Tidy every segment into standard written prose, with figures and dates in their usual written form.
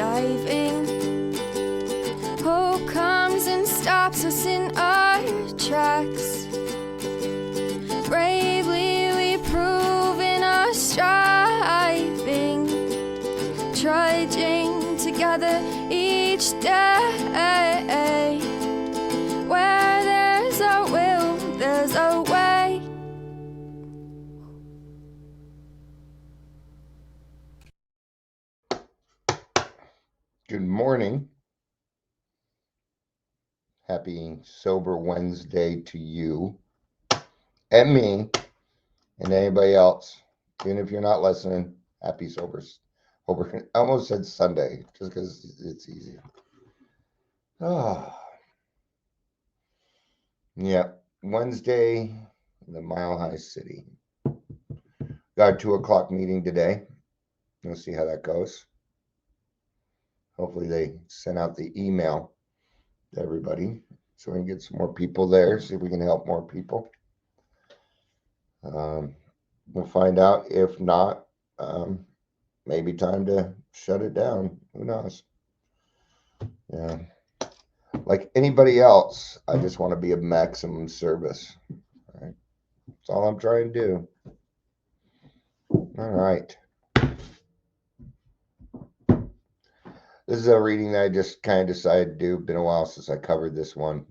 diving. Hope comes and stops us in our tracks. Bravely we prove in our striving, trudging together each day. Where there's a will, there's a way. Good morning. Happy Sober Wednesday to you and me and anybody else. Even if you're not listening, happy sobers. I almost said Sunday just because it's easy. Yeah, Wednesday in the Mile High City. Got a 2 o'clock meeting today. We'll see how that goes. Hopefully they sent out the email to everybody so we can get some more people there, see if we can help more people. We'll find out. If not, maybe time to shut it down. Who knows? Yeah. Like anybody else, I just want to be of maximum service. All right. That's all I'm trying to do. All right. This is a reading that I just kind of decided to do. Been a while since I covered this one.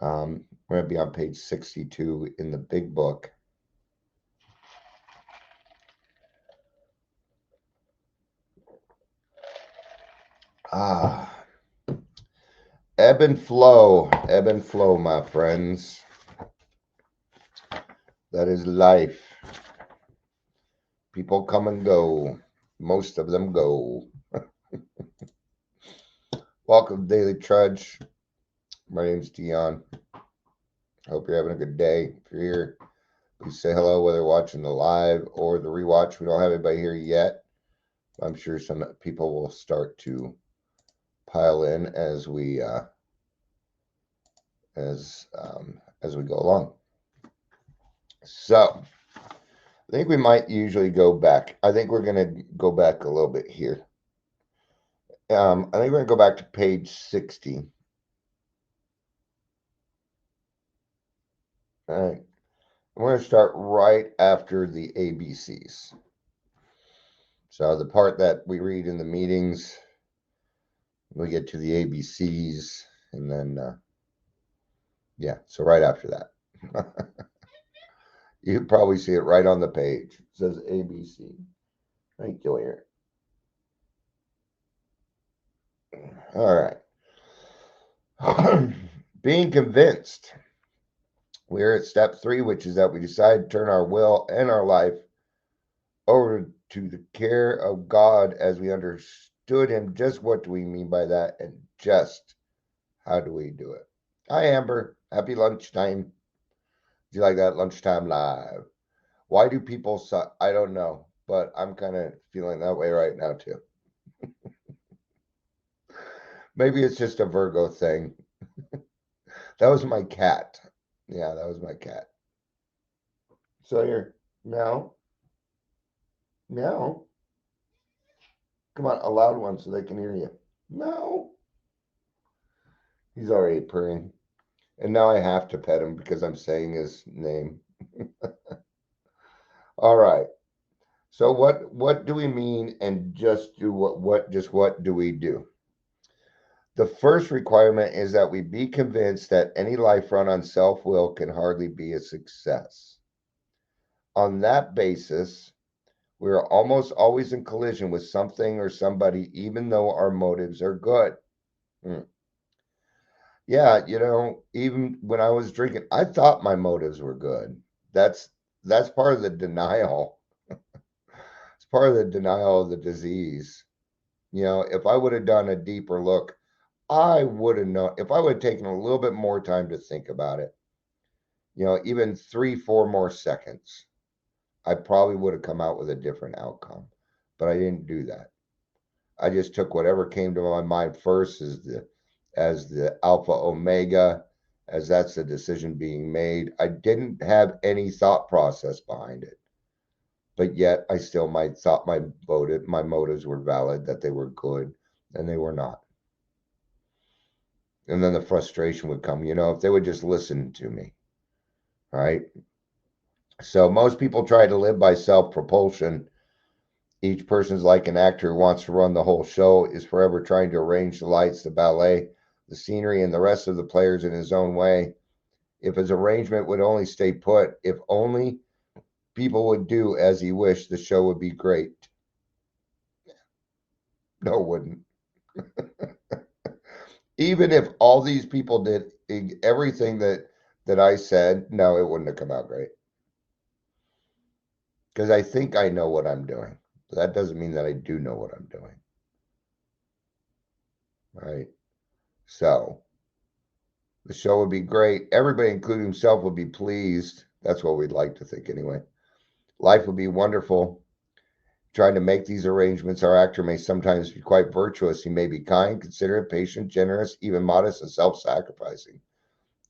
We're going to be on page 62 in the big book. Ebb and flow, my friends. That is life. People come and go. Most of them go. Welcome to Daily Trudge. My name's Dion. Hope you're having a good day. If you're here, please say hello, whether watching the live or the rewatch. We don't have anybody here yet. I'm sure some people will start to pile in as we go along. So I think we might usually go back. I think we're going to go back a little bit here. I think we're going to go back to page 60. All right. We're going to start right after the ABCs. So the part that we read in the meetings, we get to the ABCs, and then, yeah, so right after that. You can probably see it right on the page. It says ABC. Thank you, here. All right. Being convinced. We're at step 3, which is that we decide to turn our will and our life over to the care of God as we understood Him. Just what do we mean by that? And just how do we do it? Hi, Amber. Happy lunchtime. Do you like that lunchtime live? Why do people suck? I don't know, but I'm kind of feeling that way right now, too. Maybe it's just a Virgo thing. That was my cat. Yeah, that was my cat. So here, meow. Meow. Come on, a loud one so they can hear you. Meow. He's already purring. And now I have to pet him because I'm saying his name. All right. So what do we mean, and just do what do we do? The first requirement is that we be convinced that any life run on self-will can hardly be a success. On that basis, we are almost always in collision with something or somebody, even though our motives are good. Yeah, even when I was drinking, I thought my motives were good. That's part of the denial. It's part of the denial of the disease. If I would have done a deeper look, I would have known. If I would have taken a little bit more time to think about it, even 3-4 more seconds, I probably would have come out with a different outcome. But I didn't do that. I just took whatever came to my mind first as the alpha omega, as that's the decision being made. I didn't have any thought process behind it. but yet I still might thought my motives were valid, that they were good, and they were not. And then the frustration would come, if they would just listen to me, right? So most people try to live by self-propulsion. Each person's like an actor who wants to run the whole show, is forever trying to arrange the lights, the ballet, the scenery, and the rest of the players in his own way. If his arrangement would only stay put, if only people would do as he wished, the show would be great. No, it wouldn't. Even if all these people did everything that I said, no, it wouldn't have come out great. Because I think I know what I'm doing. But that doesn't mean that I do know what I'm doing. Right? So the show would be great. Everybody, including himself, would be pleased. That's what we'd like to think anyway. Life would be wonderful. Trying to make these arrangements, our actor may sometimes be quite virtuous. He may be kind, considerate, patient, generous, even modest and self-sacrificing.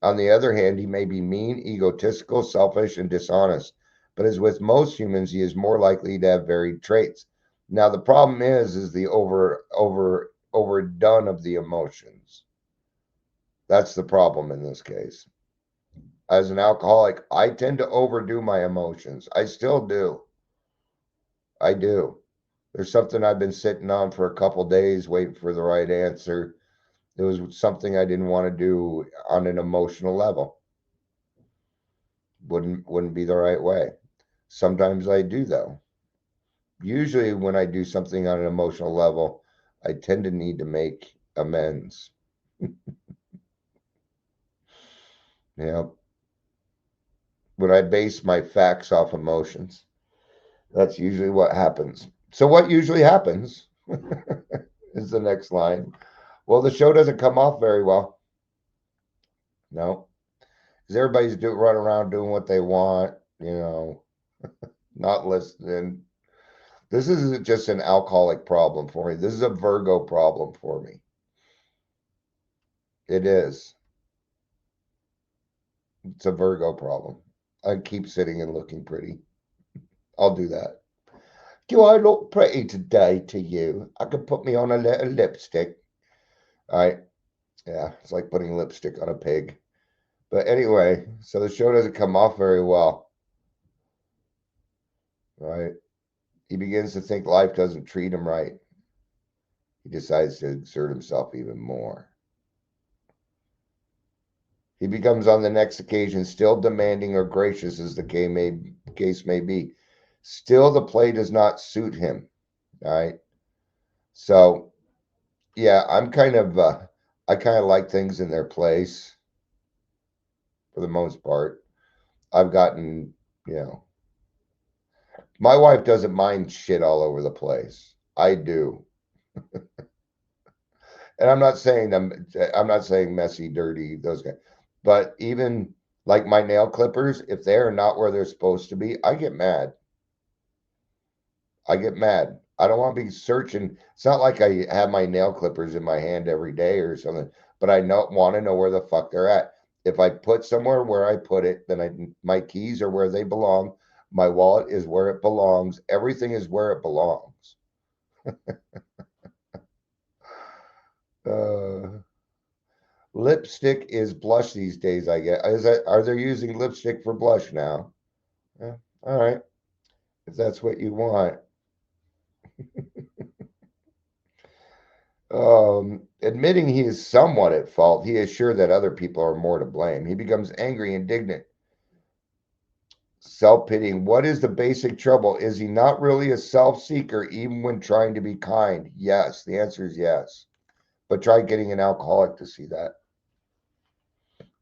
On the other hand, he may be mean, egotistical, selfish, and dishonest. But as with most humans, he is more likely to have varied traits. Now, the problem is the overdone of the emotions. That's the problem in this case. As an alcoholic, I tend to overdo my emotions. I still do. I do. There's something I've been sitting on for a couple days, waiting for the right answer. It was something I didn't want to do on an emotional level. Wouldn't be the right way. Sometimes I do, though. Usually when I do something on an emotional level, I tend to need to make amends. When I base my facts off emotions, that's usually what happens. So what usually happens is the next line. Well, the show doesn't come off very well. No, because everybody's running around doing what they want, not listening. This isn't just an alcoholic problem for me. This is a Virgo problem for me. It is. It's a Virgo problem. I keep sitting and looking pretty. I'll do that. Do I look pretty today to you? I could put me on a little lipstick. All right. Yeah, it's like putting lipstick on a pig. But anyway, so the show doesn't come off very well. Right? He begins to think life doesn't treat him right. He decides to exert himself even more. He becomes on the next occasion still demanding or gracious as the case may be. Still, the play does not suit him. All right. So, yeah, I kind of like things in their place for the most part. I've gotten, my wife doesn't mind shit all over the place. I do. And I'm not saying messy, dirty, those guys. But even like my nail clippers, if they're not where they're supposed to be, I get mad. I get mad. I don't want to be searching. It's not like I have my nail clippers in my hand every day or something, but I want to know where the fuck they're at. If I put somewhere where I put it, then my keys are where they belong. My wallet is where it belongs. Everything is where it belongs. Lipstick is blush these days, I guess. Are they using lipstick for blush now? Yeah, all right. If that's what you want. Admitting he is somewhat at fault, he is sure that other people are more to blame. He becomes angry, indignant, self-pitying. What is the basic trouble? Is he not really a self-seeker even when trying to be kind? Yes, the answer is yes. But try getting an alcoholic to see that.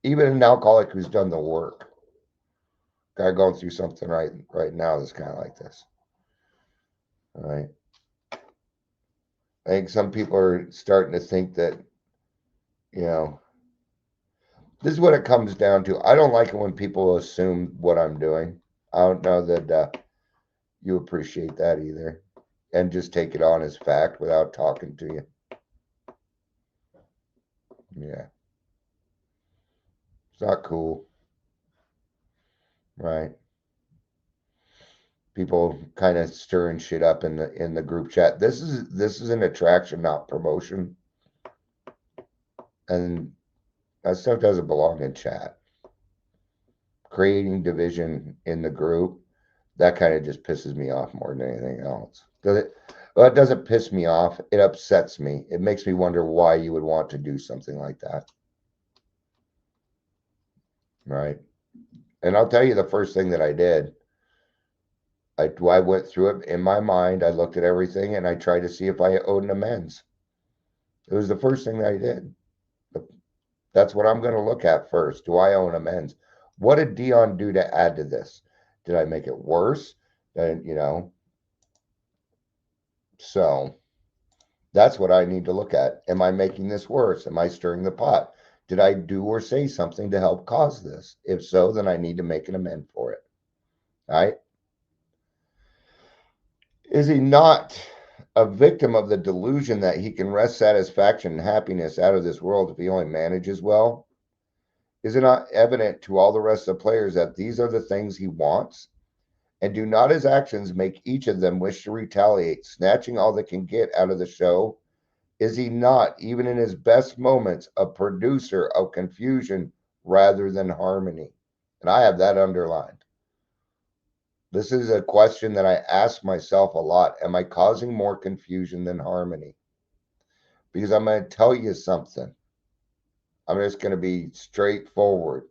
Even an alcoholic who's done the work. Guy going through something right now that's kind of like this. All right. I think some people are starting to think that, this is what it comes down to. I don't like it when people assume what I'm doing. I don't know that you appreciate that either. And just take it on as fact without talking to you. Yeah. It's not cool. Right. People kind of stirring shit up in the group chat. This is an attraction, not promotion. And that stuff doesn't belong in chat. Creating division in the group, that kind of just pisses me off more than anything else. Does it? Well, it doesn't piss me off. It upsets me. It makes me wonder why you would want to do something like that. Right? And I'll tell you the first thing that I did. I went through it in my mind. I looked at everything and I tried to see if I owed an amends. It was the first thing that I did. That's what I'm going to look at first. Do I owe an amends? What did Dion do to add to this? Did I make it worse? And, so that's what I need to look at. Am I making this worse? Am I stirring the pot? Did I do or say something to help cause this? If so, then I need to make an amend for it. All right? Is he not a victim of the delusion that he can wrest satisfaction and happiness out of this world if he only manages well? Is it not evident to all the rest of the players that these are the things he wants? And do not his actions make each of them wish to retaliate, snatching all they can get out of the show? Is he not, even in his best moments, a producer of confusion rather than harmony? And I have that underlined. This is a question that I ask myself a lot. Am I causing more confusion than harmony? Because I'm going to tell you something. I'm just going to be straightforward.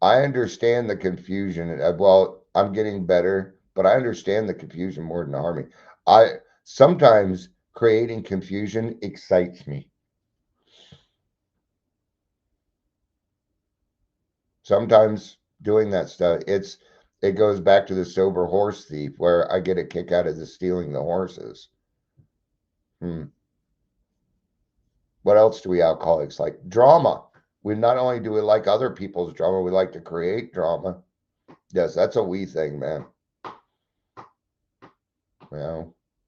I understand the confusion. Well, I'm getting better, but I understand the confusion more than harmony. I sometimes creating confusion excites me. Sometimes doing that stuff, it goes back to the sober horse thief where I get a kick out of the stealing the horses. What else do we alcoholics like? Drama. We not only do we like other people's drama, we like to create drama. Yes, that's a we thing, man.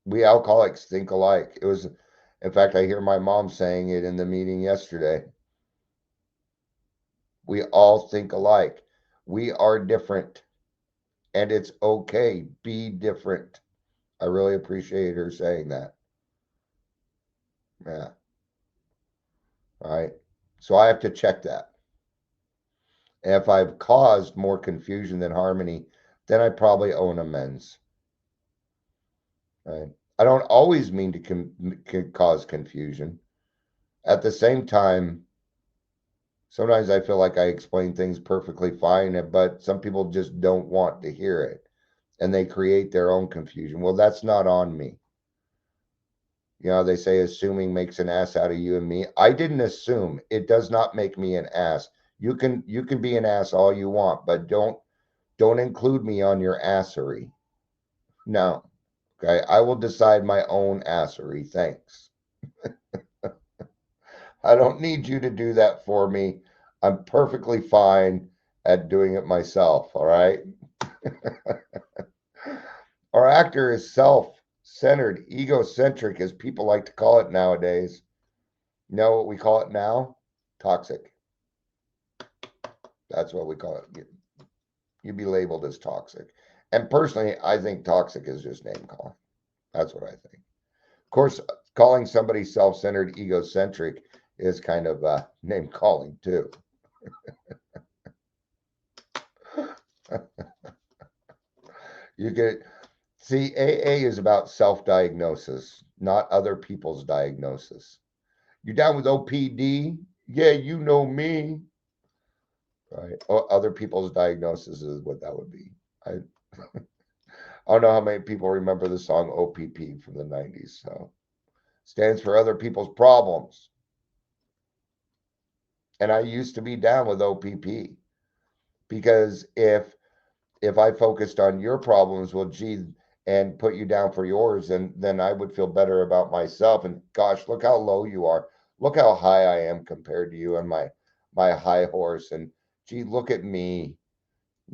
We alcoholics think alike. In fact, I hear my mom saying it in the meeting yesterday. We all think alike. We are different, and it's okay. Be different. I really appreciate her saying that. Yeah. All right. So I have to check that. And if I've caused more confusion than harmony, then I probably owe an amends. Right? I don't always mean to cause confusion. At the same time, sometimes I feel like I explain things perfectly fine, but some people just don't want to hear it and they create their own confusion. Well, that's not on me. They say assuming makes an ass out of you and me. I didn't assume. It does not make me an ass. You can be an ass all you want, but don't include me on your assery. No. Okay, I will decide my own assery. Thanks. I don't need you to do that for me. I'm perfectly fine at doing it myself, all right? Our actor is self-centered, egocentric, as people like to call it nowadays. You know what we call it now? Toxic. That's what we call it. You'd be labeled as toxic. And personally, I think toxic is just name calling. That's what I think. Of course, calling somebody self-centered, egocentric is kind of name calling too. You get see, AA is about self-diagnosis, not other people's diagnosis. You down with OPD? Yeah, you know me. Right. Other people's diagnosis is what that would be. I I don't know how many people remember the song OPP from the 90s. So stands for other people's problems. And I used to be down with OPP because if I focused on your problems, well, gee, and put you down for yours, and then I would feel better about myself. And gosh, look how low you are. Look how high I am compared to you on my high horse. And gee, look at me.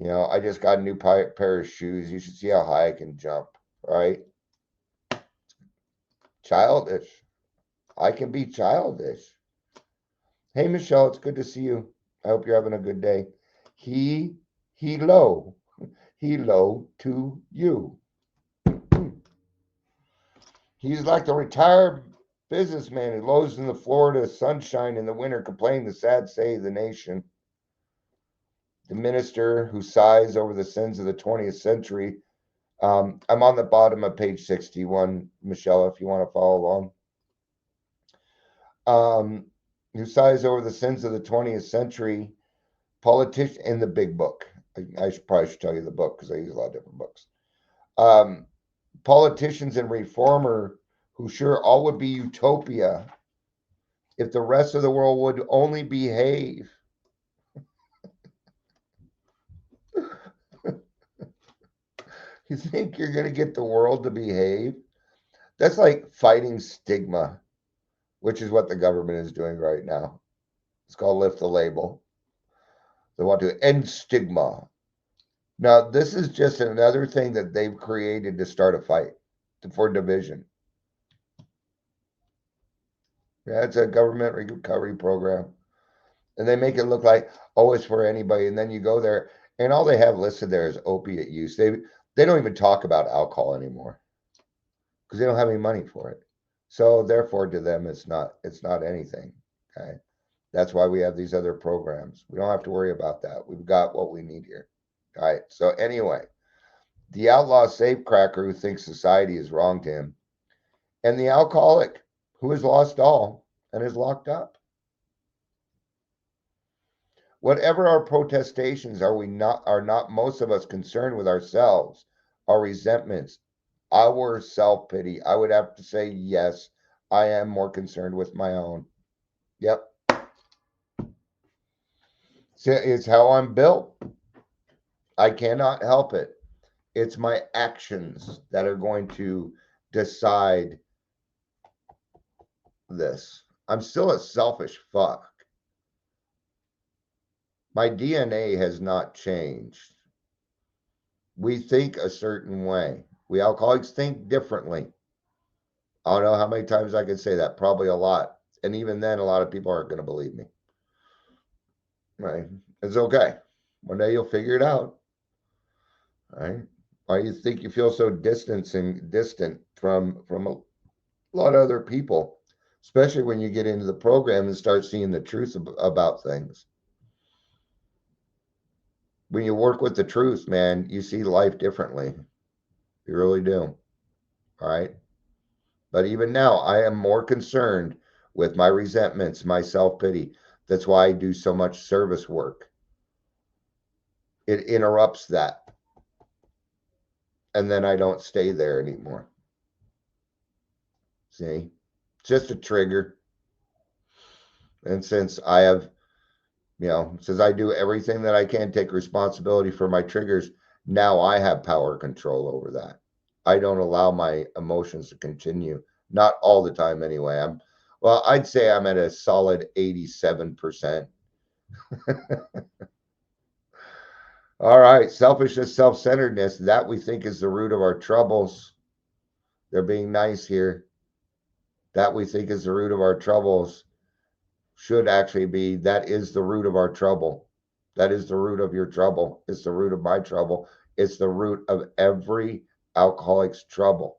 I just got a new pair of shoes. You should see how high I can jump, right? Childish. I can be childish. Hey, Michelle, it's good to see you. I hope you're having a good day. He Hello. Hello to you. He's like the retired businessman who loads in the Florida sunshine in the winter, complaining the sad state of the nation. The minister who sighs over the sins of the 20th century. I'm on the bottom of page 61, Michelle, if you want to follow along. Who sighs over the sins of the 20th century. Politician in the big book. I probably should tell you the book because I use a lot of different books. Politicians and reformer who sure all would be utopia if the rest of the world would only behave. You think you're going to get the world to behave? That's like fighting stigma, which is what the government is doing right now. It's called lift the label. They want to end stigma. Now, this is just another thing that they've created to start a fight for division. Yeah, it's a government recovery program. And they make it look like, oh, it's for anybody. And then you go there, and all they have listed there is opiate use. They don't even talk about alcohol anymore because they don't have any money for it. So therefore, to them, it's not anything. Okay. That's why we have these other programs. We don't have to worry about that. We've got what we need here. All right. So anyway, the outlaw safecracker who thinks society is wrong to him, and the alcoholic who has lost all and is locked up. Whatever our protestations are not most of us concerned with ourselves, our resentments, our self-pity. I would have to say, yes, I am more concerned with my own. Yep. It's how I'm built. I cannot help it. It's my actions that are going to decide this. I'm still a selfish fuck. My DNA has not changed. We think a certain way. We alcoholics think differently. I don't know how many times I can say that. Probably a lot. And even then, a lot of people aren't going to believe me. Right? It's okay. One day you'll figure it out. Right? Why you think you feel so distant from a lot of other people, especially when you get into the program and start seeing the truth about things. When you work with the truth, man, you see life differently. You really do. All right. But even now, I am more concerned with my resentments, my self-pity. That's why I do so much service work. It interrupts that. And then I don't stay there anymore. See? Just a trigger. And since I have, since I do everything that I can, take responsibility for my triggers, now I have power control over that. I don't allow my emotions to continue. Not all the time anyway. I'd say I'm at a solid 87%. All right. Selfishness, self-centeredness, that we think is the root of our troubles. They're being nice here. That we think is the root of our troubles should actually be, that is the root of our trouble. That is the root of your trouble. It's the root of my trouble. It's the root of every alcoholic's trouble.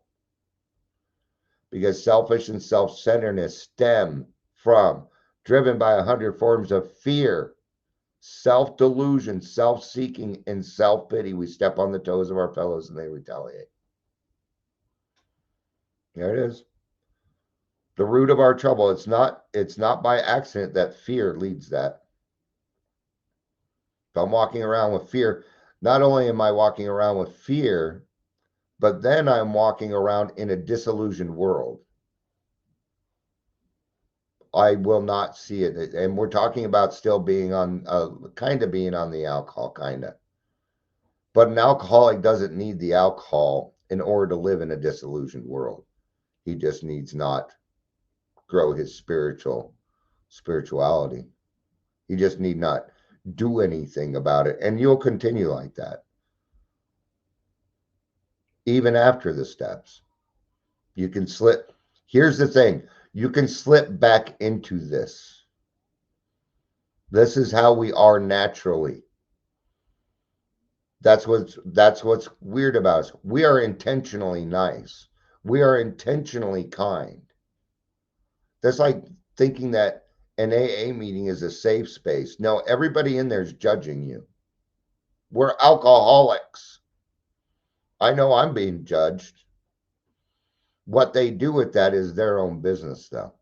Because selfish and self-centeredness stem from, driven by 100 forms of fear, self-delusion, self-seeking, and self-pity. We step on the toes of our fellows and they retaliate. There it is. The root of our trouble. It's not by accident that fear leads that. If I'm walking around with fear, not only am I walking around with fear, but then I'm walking around in a disillusioned world. I will not see it. And we're talking about still being on, being on the alcohol, But an alcoholic doesn't need the alcohol in order to live in a disillusioned world. He just needs not grow his spirituality. He just need not do anything about it. And you'll continue like that. Even after the steps, you can slip. Here's the thing. You can slip back into this. This is how we are naturally. That's what's weird about us. We are intentionally nice. We are intentionally kind. That's like thinking that an AA meeting is a safe space. No, everybody in there is judging you. We're alcoholics. I know I'm being judged. What they do with that is their own business, though.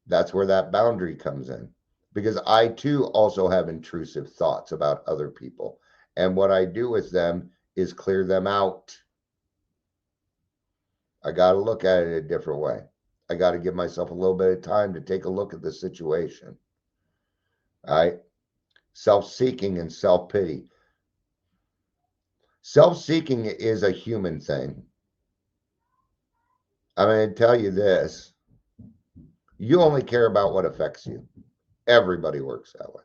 That's where that boundary comes in. Because I too also have intrusive thoughts about other people. And what I do with them is clear them out. I got to look at it a different way. I got to give myself a little bit of time to take a look at the situation. All right. Self-seeking and self-pity. Self-seeking is a human thing. I'm going to tell you this. You only care about what affects you. Everybody works that way.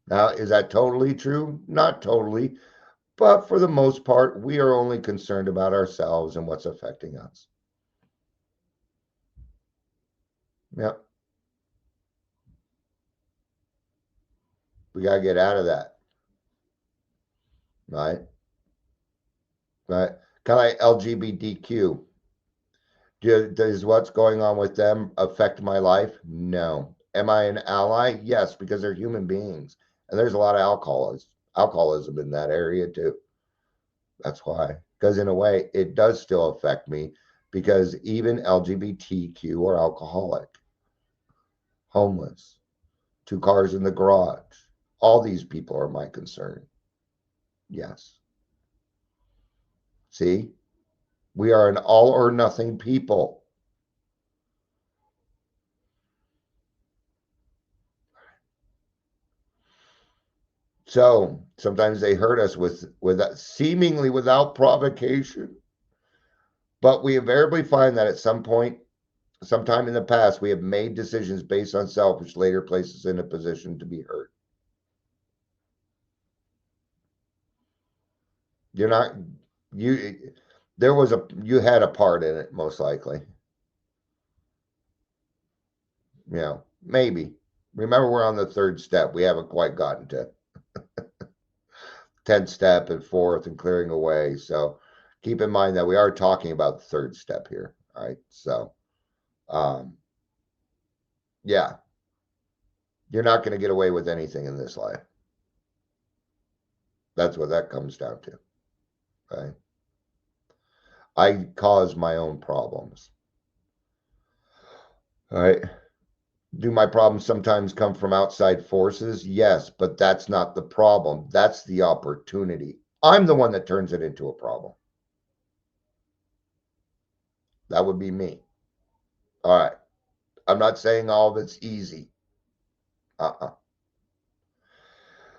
Now, is that totally true? Not totally. But for the most part, we are only concerned about ourselves and what's affecting us. Yep. We got to get out of that. Right? Right? Kind of like LGBTQ. Does what's going on with them affect my life? No. Am I an ally? Yes, because they're human beings. And there's a lot of alcoholism in that area too. That's why. Because in a way, it does still affect me because even LGBTQ are alcoholic, homeless, 2 cars in the garage. All these people are my concern. Yes. See, we are an all or nothing people. So sometimes they hurt us with seemingly without provocation. But we invariably find that at some point, sometime in the past, we have made decisions based on self, which later places us in a position to be hurt. You're not, you, you had a part in it, most likely. You know, maybe. Remember, we're on the 3rd step. We haven't quite gotten to 10th step and 4th and clearing away. So keep in mind that we are talking about the 3rd step here. All right. So, yeah, you're not going to get away with anything in this life. That's what that comes down to. Okay. I cause my own problems. All right. Do my problems sometimes come from outside forces? Yes, but that's not the problem. That's the opportunity. I'm the one that turns it into a problem. That would be me. All right. I'm not saying all of it's easy.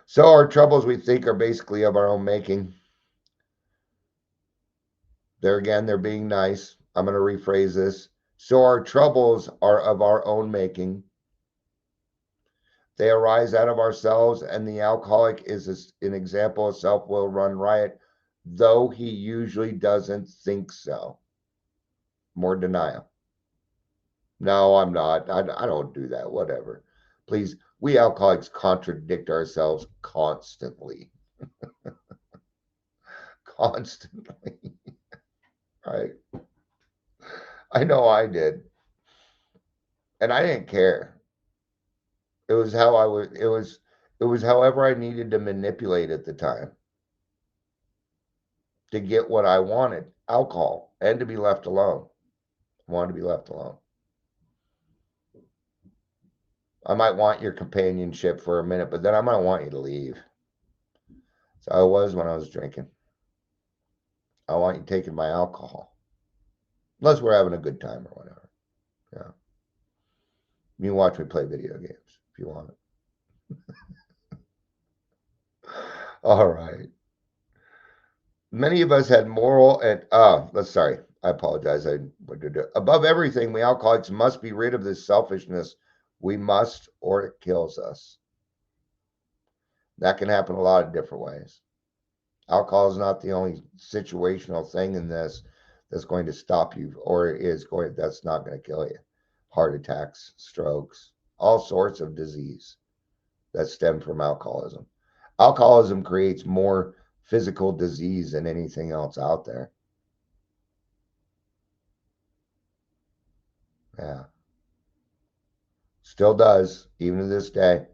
So our troubles, we think, are basically of our own making. There again, they're being nice. I'm going to rephrase this. So our troubles are of our own making. They arise out of ourselves, and the alcoholic is an example of self-will run riot, though he usually doesn't think so. More denial. No, I'm not. I don't do that. Whatever. Please, we alcoholics contradict ourselves constantly. Constantly. Right? I know I did. And I didn't care. It was how I would, it was however I needed to manipulate at the time to get what I wanted, alcohol, and to be left alone. I wanted to be left alone. I might want your companionship for a minute, but then I might want you to leave. So I was when I was drinking. I want you taking my alcohol. Unless we're having a good time or whatever. Yeah. You can watch me play video games if you want it. All right. Many of us had moral and sorry, I apologize. Above everything, we alcoholics must be rid of this selfishness. We must, or it kills us. That can happen a lot of different ways. Alcohol is not the only situational thing in this that's going to stop you, or that's not going to kill you. Heart attacks, strokes, all sorts of disease. that stem from alcoholism. Alcoholism creates more physical disease than anything else out there. Yeah. Still does, even to this day.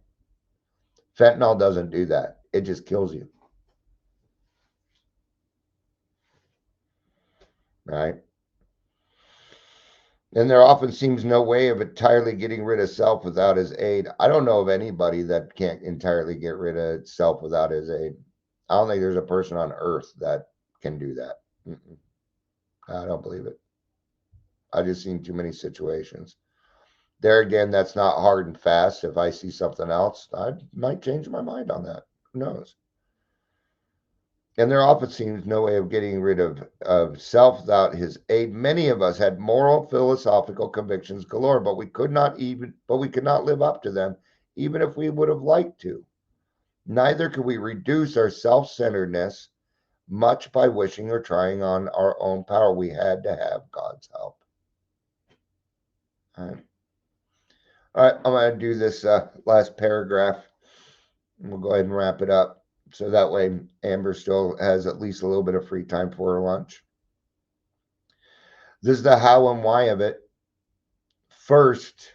Fentanyl doesn't do that. It just kills you. Right? And there often seems no way of entirely getting rid of self without his aid. I don't know of anybody that can't entirely get rid of self without his aid. I don't think there's a person on earth that can do that. I don't believe it. I've just seen too many situations. There again, that's not hard and fast. If I see something else, I might change my mind on that. Who knows? And there often seems no way of getting rid of self without his aid. Many of us had moral, philosophical convictions galore, but we could not live up to them, even if we would have liked to. Neither could we reduce our self-centeredness much by wishing or trying on our own power. We had to have God's help. All right, I'm going to do this last paragraph, and we'll go ahead and wrap it up. So that way Amber still has at least a little bit of free time for her lunch. This is the how and why of it. First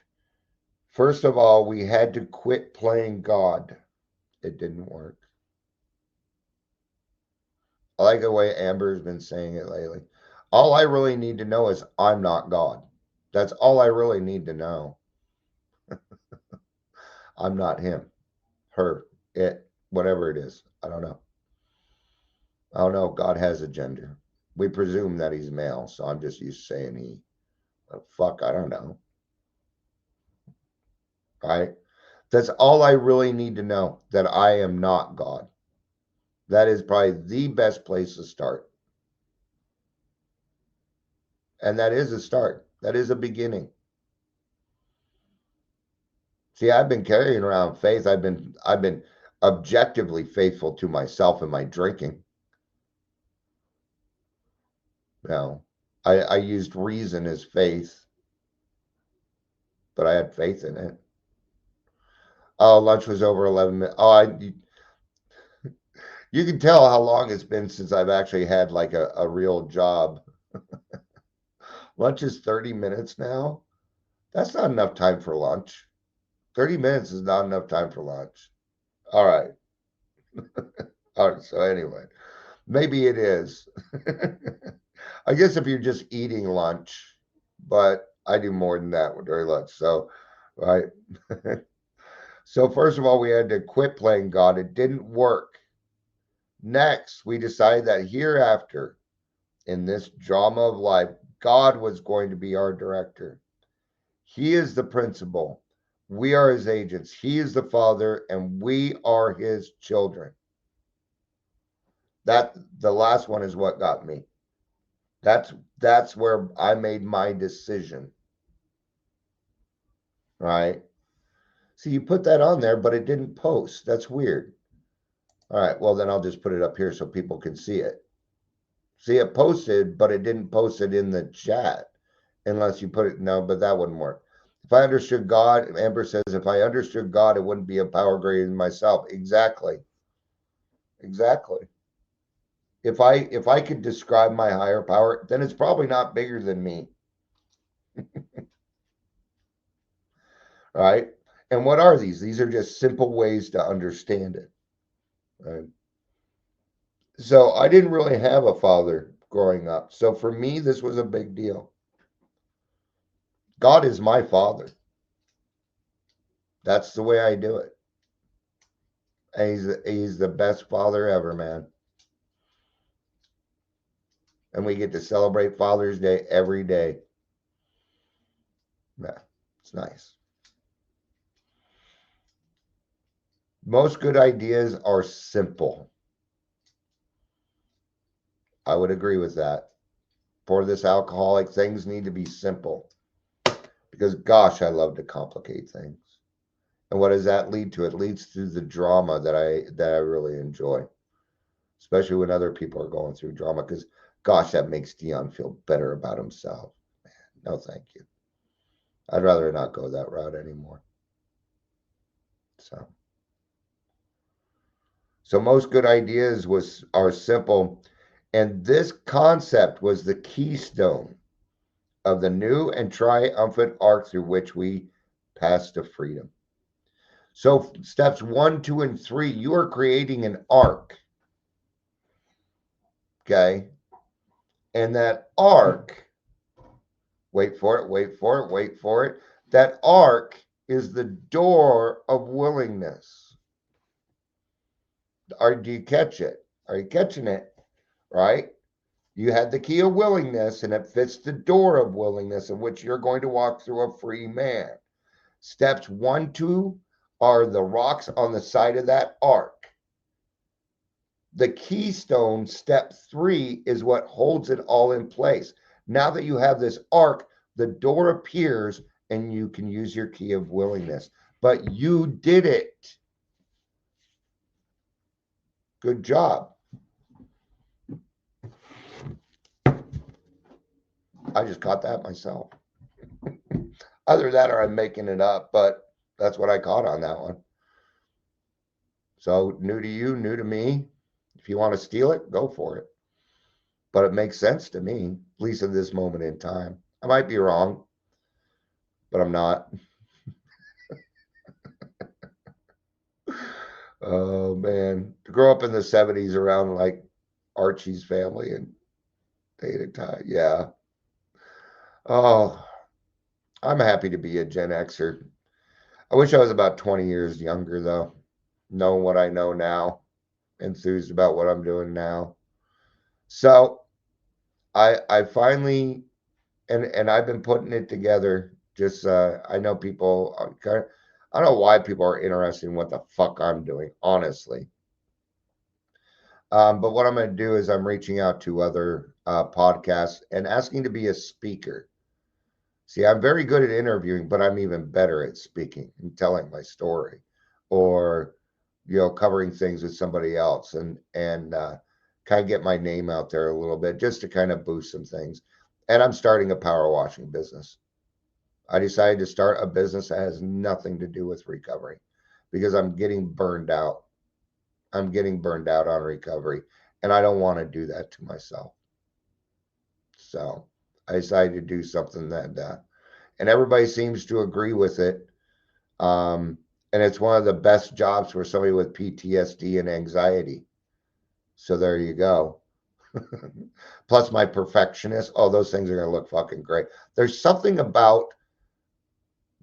of all, we had to quit playing God. It didn't work. I like the way Amber's been saying it lately. All I really need to know is I'm not God. That's all I really need to know. I'm not him, her, it, whatever it is. I don't know. I don't know. God has a gender. We presume that he's male, so I'm just used to saying he. Fuck, I don't know. Right? That's all I really need to know, that I am not God. That is probably the best place to start. And that is a start. That is a beginning. See, I've been carrying around faith. I've been objectively faithful to myself in my drinking. You know, I used reason as faith, but I had faith in it. Oh, lunch was over 11 minutes. Oh, you can tell how long it's been since I've actually had like a real job. Lunch is 30 minutes now. That's not enough time for lunch. 30 minutes is not enough time for lunch. All right. All right. So anyway, maybe it is. I guess if you're just eating lunch, but I do more than that during lunch. So, right. So first of all, we had to quit playing God. It didn't work. Next, we decided that hereafter, in this drama of life, God was going to be our director. He is the principal. We are his agents. He is the father, and we are his children. That the last one is what got me. That's where I made my decision. Right? So you put that on there, but it didn't post. That's weird. All right, well then I'll just put it up here so people can see it. See, it posted, but it didn't post it in the chat unless you put it. No, but that wouldn't work. If I understood God, Amber says, if I understood God, it wouldn't be a power greater than myself. Exactly. Exactly. If I could describe my higher power, then it's probably not bigger than me. Right? And what are these? These are just simple ways to understand it. Right? So I didn't really have a father growing up. So for me, this was a big deal. God is my father. That's the way I do it. And he's the best father ever, man. And we get to celebrate Father's Day every day. Yeah, it's nice. Most good ideas are simple. I would agree with that. For this alcoholic, things need to be simple. Because gosh, I love to complicate things. And what does that lead to? It leads to the drama that I really enjoy. Especially when other people are going through drama, because gosh, that makes Dion feel better about himself. Man, no thank you. I'd rather not go that route anymore. So So most good ideas are simple, and this concept was the keystone of the new and triumphant arc through which we pass to freedom. So steps 1, 2, and 3, you are creating an arc, okay? And that arc, wait for it, wait for it, wait for it. That arc is the door of willingness. Do you catch it? Are you catching it? Right? You had the key of willingness, and it fits the door of willingness in which you're going to walk through a free man. Steps 1, 2 are the rocks on the side of that arc. The keystone, step 3, is what holds it all in place. Now that you have this arc, the door appears and you can use your key of willingness. But you did it. Good job. I just caught that myself. Either that or I'm making it up, but that's what I caught on that one. So new to you, new to me. If you want to steal it, go for it. But it makes sense to me, at least at this moment in time. I might be wrong, but I'm not. Oh man, to grow up in the 70s around like Archie's family and data time, yeah. Oh, I'm happy to be a Gen Xer. I wish I was about 20 years younger though, knowing what I know now, enthused about what I'm doing now. So I finally and I've been putting it together. Just I know people I don't know why people are interested in what the fuck I'm doing, honestly. But what I'm going to do is I'm reaching out to other podcasts and asking to be a speaker. See, I'm very good at interviewing, but I'm even better at speaking and telling my story, or covering things with somebody else, and kind of get my name out there a little bit just to kind of boost some things. And I'm starting a power washing business. I decided to start a business that has nothing to do with recovery because I'm getting burned out. I'm getting burned out on recovery, and I don't want to do that to myself. So I decided to do something that, and everybody seems to agree with it. And it's one of the best jobs for somebody with PTSD and anxiety. So there you go. Plus my perfectionist. Oh, those things are going to look fucking great. There's something about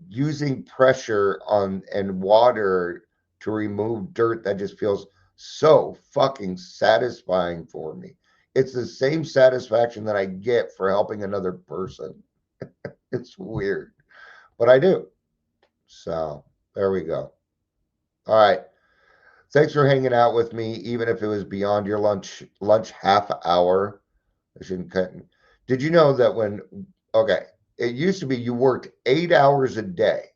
using pressure on and water to remove dirt that just feels so fucking satisfying for me. It's the same satisfaction that I get for helping another person. It's weird, but I do. So there we go. All right. Thanks for hanging out with me, even if it was beyond your lunch half hour. I shouldn't cut. Did you know that okay, it used to be you worked 8 hours a day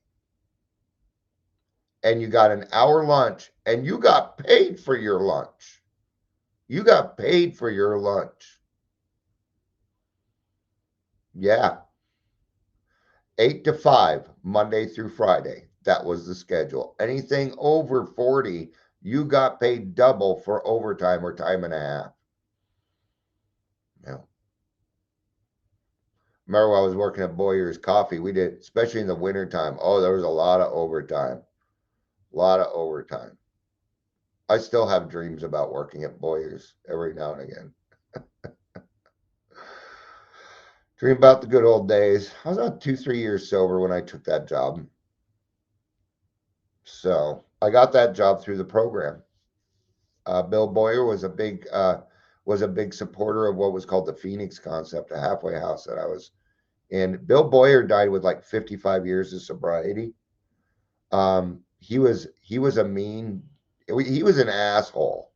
and you got an hour lunch and you got paid for your lunch. You got paid for your lunch. Yeah. 8 to 5, Monday through Friday. That was the schedule. Anything over 40, you got paid double for overtime or time and a half. Yeah. Remember when I was working at Boyer's Coffee, we did, especially in the wintertime. Oh, there was a lot of overtime. A lot of overtime. I still have dreams about working at Boyer's every now and again. Dream about the good old days. I was about 2, 3 years sober when I took that job. So I got that job through the program. Bill Boyer was a big supporter of what was called the Phoenix concept, a halfway house that I was in. Bill Boyer died with like 55 years of sobriety. He was he was an asshole,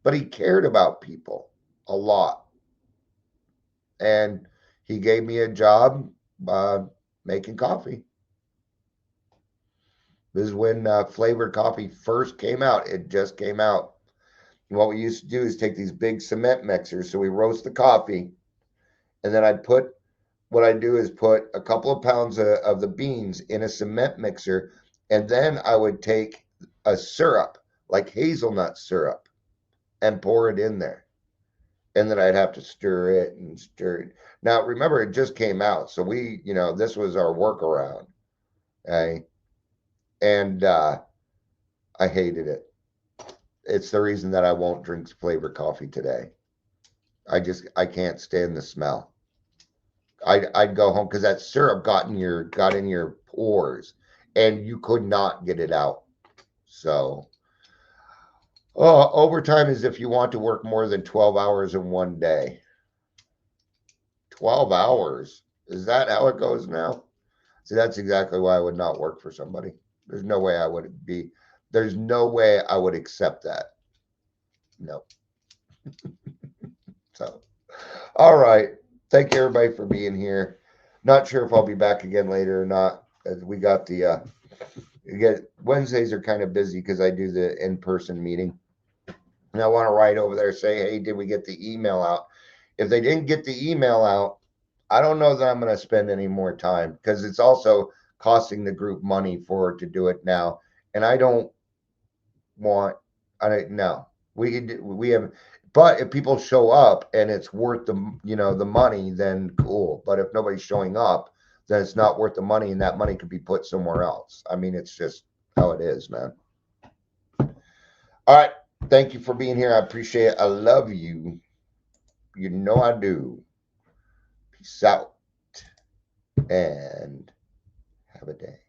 but he cared about people a lot. And he gave me a job making coffee. This is when flavored coffee first came out. It just came out. And what we used to do is take these big cement mixers. So we roast the coffee, and then what I do is put a couple of pounds of the beans in a cement mixer, and then I would take a syrup, like hazelnut syrup, and pour it in there. And then I'd have to stir it and stir it. Now, remember, it just came out. So we, this was our workaround. Okay. And I hated it. It's the reason that I won't drink flavored coffee today. I can't stand the smell. I'd go home because that syrup got in your pores, and you could not get it out. So, overtime is if you want to work more than 12 hours in one day. 12 hours? Is that how it goes now? See, that's exactly why I would not work for somebody. There's no way I would be. There's no way I would accept that. No. So, all right. Thank you everybody for being here. Not sure if I'll be back again later or not. As we got Wednesdays are kind of busy because I do the in-person meeting. And I want to write over there, say, hey, did we get the email out? If they didn't get the email out, I don't know that I'm going to spend any more time because it's also costing the group money to do it now. And I don't no, we have, but if people show up and it's worth the money, then cool. But if nobody's showing up, then it's not worth the money, and that money could be put somewhere else. I mean, it's just how it is, man. All right. Thank you for being here. I appreciate it. I love you. You know I do. Peace out and have a day.